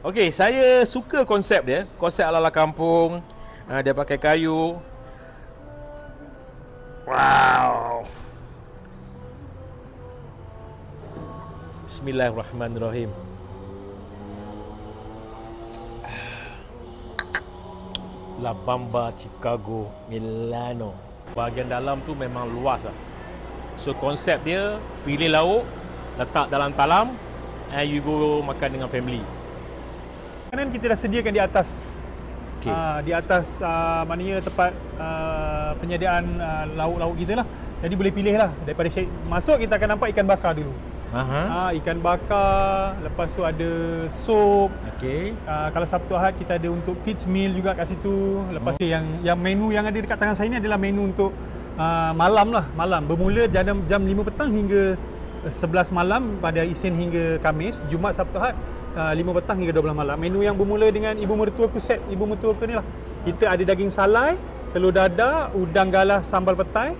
Okey, saya suka konsep dia. Konsep ala-ala kampung. Dia pakai kayu. Wow. Bismillahirrahmanirrahim. La Bamba Chicago Milano. Bahagian dalam tu memang luas lah. So konsep dia, pilih lauk, letak dalam talam, and you go makan dengan family. Makanan kita dah sediakan di atas. Okay. Di atas maknanya tempat penyediaan lauk-lauk kita lah. Jadi boleh pilih lah. Daripada masuk kita akan nampak ikan bakar dulu. Ikan bakar, lepas tu ada sup. Okay. Kalau Sabtu Ahad kita ada untuk kids meal juga kat situ. Lepas tu yang menu yang ada dekat tangan saya ni adalah menu untuk malam lah. Malam bermula jam 5 petang hingga 11 malam pada Isnin hingga Khamis. Jumaat, Sabtu Ahad 5 petang hingga 12 malam. Menu yang bermula dengan ibu mertuaku, set ibu mertuaku ni lah. Kita ada daging salai, telur dadah, udang galah sambal petai,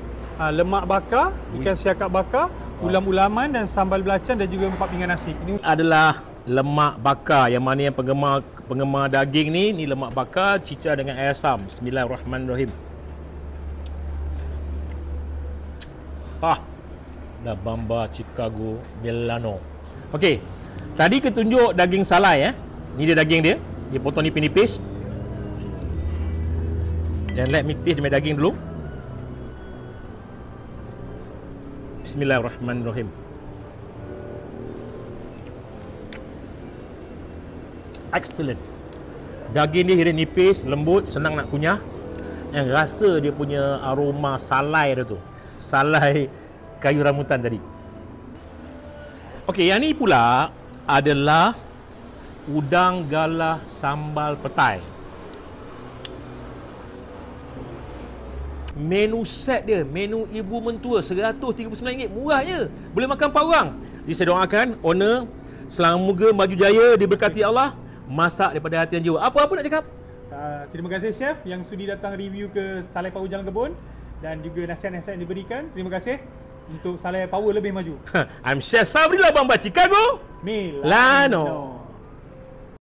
lemak bakar, ikan siakap bakar, ulam-ulaman dan sambal belacan dan juga 4 pinggan nasi. Ini adalah lemak bakar, yang mana yang penggemar daging ni lemak bakar cicah dengan air asam. Bismillahirrahmanirrahim. La Bamba Chicago Milano. Okey. Tadi kita tunjuk daging salai. Ni dia daging dia. Dia potong nipis-nipis. Dan let me taste dengan daging dulu. Bismillahirrahmanirrahim. Excellent. Daging dia kira nipis, lembut, senang nak kunyah. Yang rasa dia punya aroma salai dia tu. Salai kayu rambutan tadi. Okey, yang ni pula adalah udang galah sambal petai. Menu set dia, menu ibu mentua, RM139, murah je. Boleh makan 4 orang. Jadi saya doakan owner semoga maju jaya, diberkati Allah, masak daripada hati yang jiwa. Apa-apa nak cakap? Terima kasih chef yang sudi datang review ke Salai Power Jalan Kebun dan juga nasihat-nasihat yang diberikan. Terima kasih untuk Salai Power lebih maju. I'm Chef Sabri La Bamba Chicago Milano.